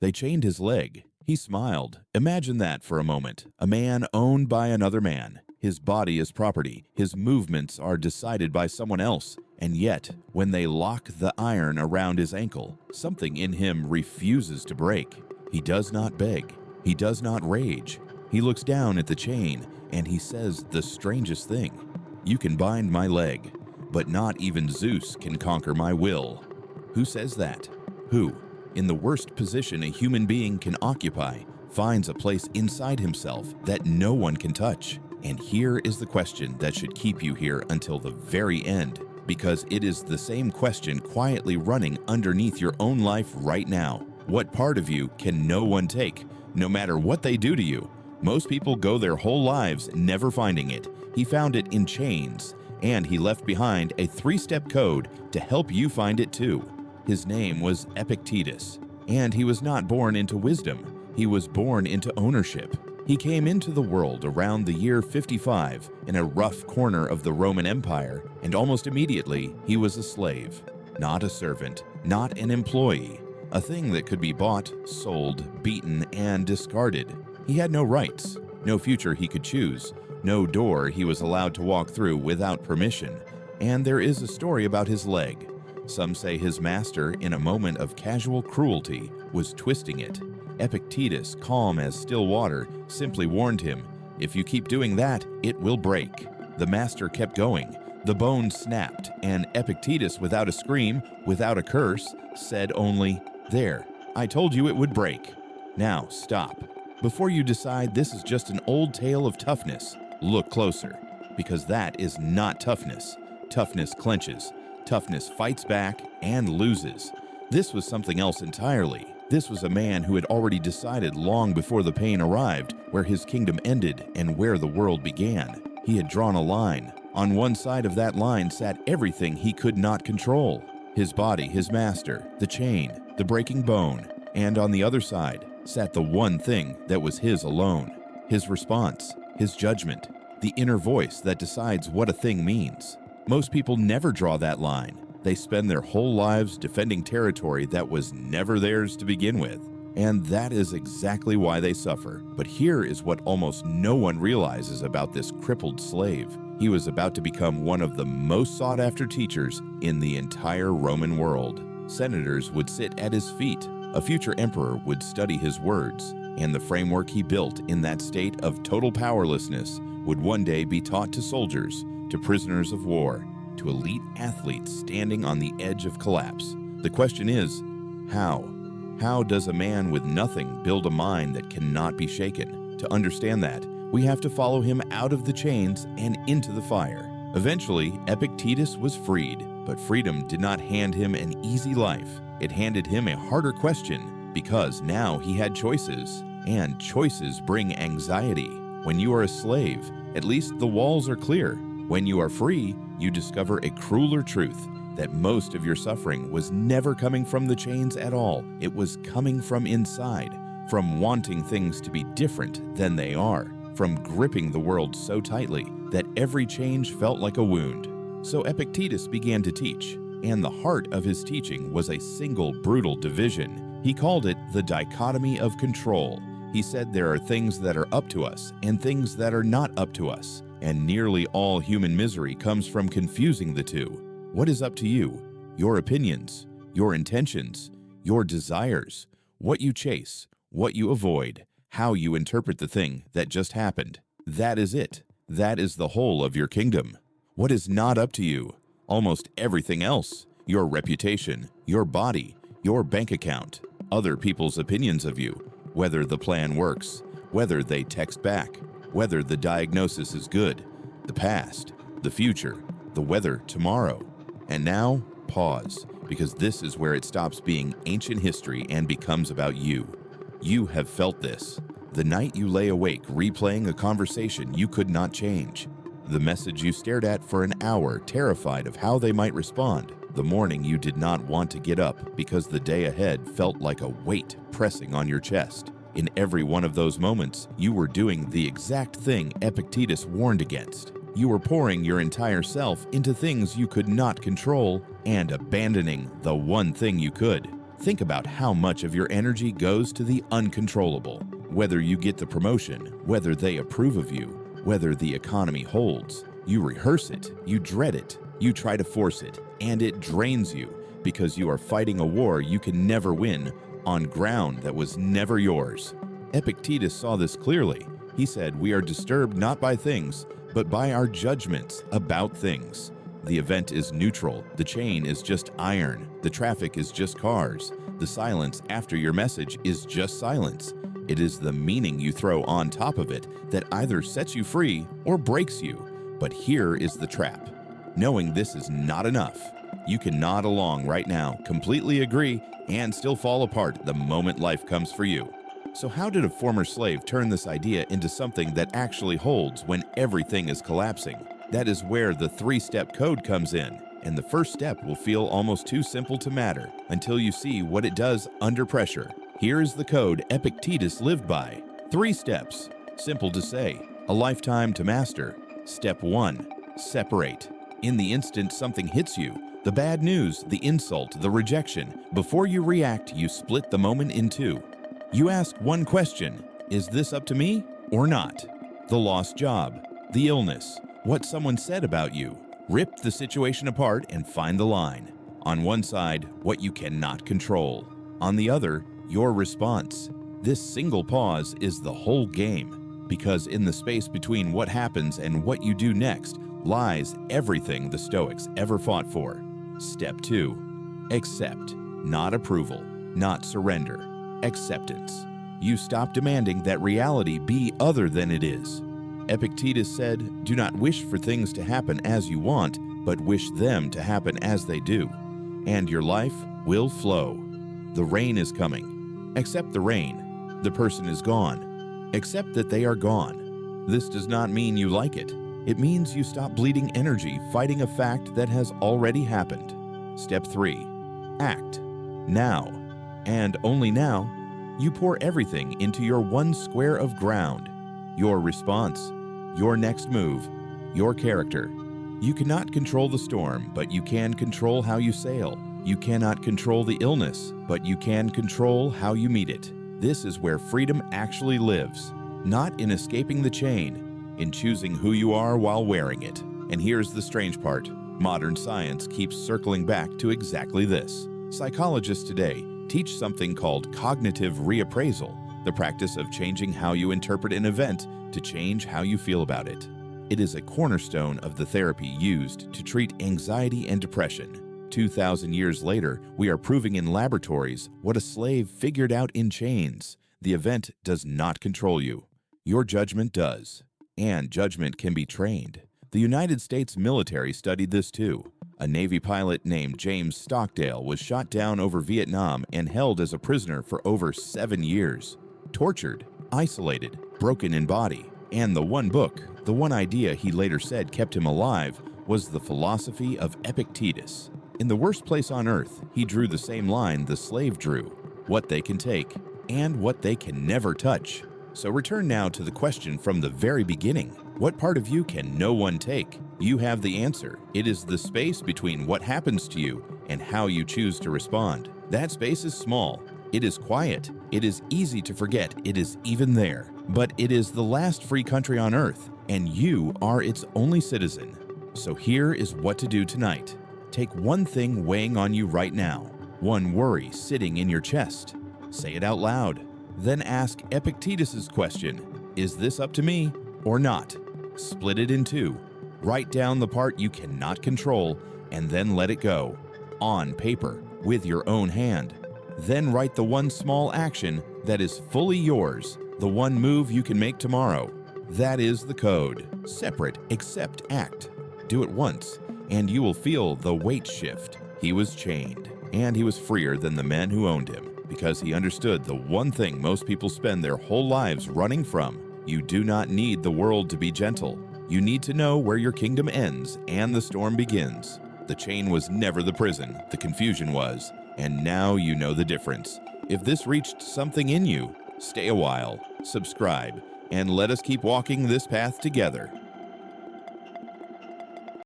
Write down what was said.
They chained his leg. He smiled. Imagine that for a moment. A man owned by another man. His body is property. His movements are decided by someone else. And yet, when they lock the iron around his ankle, something in him refuses to break. He does not beg. He does not rage. He looks down at the chain and he says the strangest thing. You can bind my leg, but not even Zeus can conquer my will. Who says that? Who, in the worst position a human being can occupy, finds a place inside himself that no one can touch? And here is the question that should keep you here until the very end, because it is the same question quietly running underneath your own life right now. What part of you can no one take, no matter what they do to you? Most people go their whole lives never finding it. He found it in chains, and he left behind a 3-step code to help you find it too. His name was Epictetus, and he was not born into wisdom. He was born into ownership. He came into the world around the year 55 in a rough corner of the Roman Empire, and almost immediately he was a slave. Not a servant, not an employee, a thing that could be bought, sold, beaten, and discarded. He had no rights, no future he could choose, no door he was allowed to walk through without permission. And there is a story about his leg. Some say his master, in a moment of casual cruelty, was twisting it. Epictetus, calm as still water, simply warned him, "If you keep doing that, it will break." The master kept going. The bone snapped, and Epictetus, without a scream, without a curse, said only, "There, I told you it would break. Now stop." Before you decide this is just an old tale of toughness, look closer, because that is not toughness. Toughness clenches. Toughness fights back and loses. This was something else entirely. This was a man who had already decided long before the pain arrived where his kingdom ended and where the world began. He had drawn a line. On one side of that line sat everything he could not control. His body, his master, the chain, the breaking bone. And on the other side sat the one thing that was his alone. His response, his judgment, the inner voice that decides what a thing means. Most people never draw that line. They spend their whole lives defending territory that was never theirs to begin with. And that is exactly why they suffer. But here is what almost no one realizes about this crippled slave. He was about to become one of the most sought-after teachers in the entire Roman world. Senators would sit at his feet. A future emperor would study his words, and the framework he built in that state of total powerlessness would one day be taught to soldiers, to prisoners of war, to elite athletes standing on the edge of collapse. The question is, how? How does a man with nothing build a mind that cannot be shaken? To understand that, we have to follow him out of the chains and into the fire. Eventually, Epictetus was freed, but freedom did not hand him an easy life. It handed him a harder question, because now he had choices, and choices bring anxiety. When you are a slave, at least the walls are clear. When you are free, you discover a crueler truth, that most of your suffering was never coming from the chains at all. It was coming from inside, from wanting things to be different than they are, from gripping the world so tightly that every change felt like a wound. So Epictetus began to teach, and the heart of his teaching was a single brutal division. He called it the dichotomy of control. He said there are things that are up to us and things that are not up to us, and nearly all human misery comes from confusing the two. What is up to you? Your opinions, your intentions, your desires, what you chase, what you avoid, how you interpret the thing that just happened. That is it. That is the whole of your kingdom. What is not up to you? Almost everything else. Your reputation, your body, your bank account, other people's opinions of you, whether the plan works, whether they text back, whether the diagnosis is good, the past, the future, the weather tomorrow. And now, pause, because this is where it stops being ancient history and becomes about you. You have felt this. The night you lay awake replaying a conversation you could not change. The message you stared at for an hour, terrified of how they might respond. The morning you did not want to get up because the day ahead felt like a weight pressing on your chest. In every one of those moments, you were doing the exact thing Epictetus warned against. You were pouring your entire self into things you could not control and abandoning the one thing you could. Think about how much of your energy goes to the uncontrollable. Whether you get the promotion, whether they approve of you, whether the economy holds. You rehearse it, you dread it, you try to force it, and it drains you because you are fighting a war you can never win on ground that was never yours. Epictetus saw this clearly. He said, "We are disturbed not by things, but by our judgments about things." The event is neutral, the chain is just iron, the traffic is just cars, the silence after your message is just silence. It is the meaning you throw on top of it that either sets you free or breaks you. But here is the trap. Knowing this is not enough, you can nod along right now, completely agree, and still fall apart the moment life comes for you. So how did a former slave turn this idea into something that actually holds when everything is collapsing? That is where the 3-step code comes in, and the first step will feel almost too simple to matter until you see what it does under pressure. Here is the code Epictetus lived by. 3 steps, simple to say, a lifetime to master. Step 1, separate. In the instant something hits you, the bad news, the insult, the rejection, before you react, you split the moment in 2. You ask one question, is this up to me or not? The lost job, the illness, what someone said about you. Rip the situation apart and find the line. On one side, what you cannot control. On the other, your response. This single pause is the whole game, because in the space between what happens and what you do next lies everything the Stoics ever fought for. Step 2, accept, not approval, not surrender, acceptance. You stop demanding that reality be other than it is. Epictetus said, "Do not wish for things to happen as you want, but wish them to happen as they do, and your life will flow." The rain is coming. Accept the rain. The person is gone. Accept that they are gone. This does not mean you like it. It means you stop bleeding energy fighting a fact that has already happened. Step 3, act. Now, and only now, you pour everything into your one square of ground. Your response, your next move, your character. You cannot control the storm, but you can control how you sail. You cannot control the illness, but you can control how you meet it. This is where freedom actually lives, not in escaping the chain, in choosing who you are while wearing it. And here's the strange part. Modern science keeps circling back to exactly this. Psychologists today teach something called cognitive reappraisal, the practice of changing how you interpret an event to change how you feel about it. It is a cornerstone of the therapy used to treat anxiety and depression. 2,000 years later, we are proving in laboratories what a slave figured out in chains. The event does not control you. Your judgment does. And judgment can be trained. The United States military studied this too. A Navy pilot named James Stockdale was shot down over Vietnam and held as a prisoner for over 7 years. Tortured, isolated, broken in body. And the one book, the one idea he later said kept him alive, was the philosophy of Epictetus. In the worst place on earth, he drew the same line the slave drew: what they can take and what they can never touch. So return now to the question from the very beginning. What part of you can no one take? You have the answer. It is the space between what happens to you and how you choose to respond. That space is small. It is quiet. It is easy to forget it is even there. But it is the last free country on earth, and you are its only citizen. So here is what to do tonight. Take one thing weighing on you right now, one worry sitting in your chest. Say it out loud. Then ask Epictetus's question, is this up to me or not? Split it in 2. Write down the part you cannot control and then let it go. On paper, with your own hand. Then write the one small action that is fully yours, the one move you can make tomorrow. That is the code. Separate, accept, act. Do it once, and you will feel the weight shift. He was chained, and he was freer than the men who owned him, because he understood the one thing most people spend their whole lives running from. You do not need the world to be gentle. You need to know where your kingdom ends and the storm begins. The chain was never the prison, the confusion was, and now you know the difference. If this reached something in you, stay a while, subscribe, and let us keep walking this path together.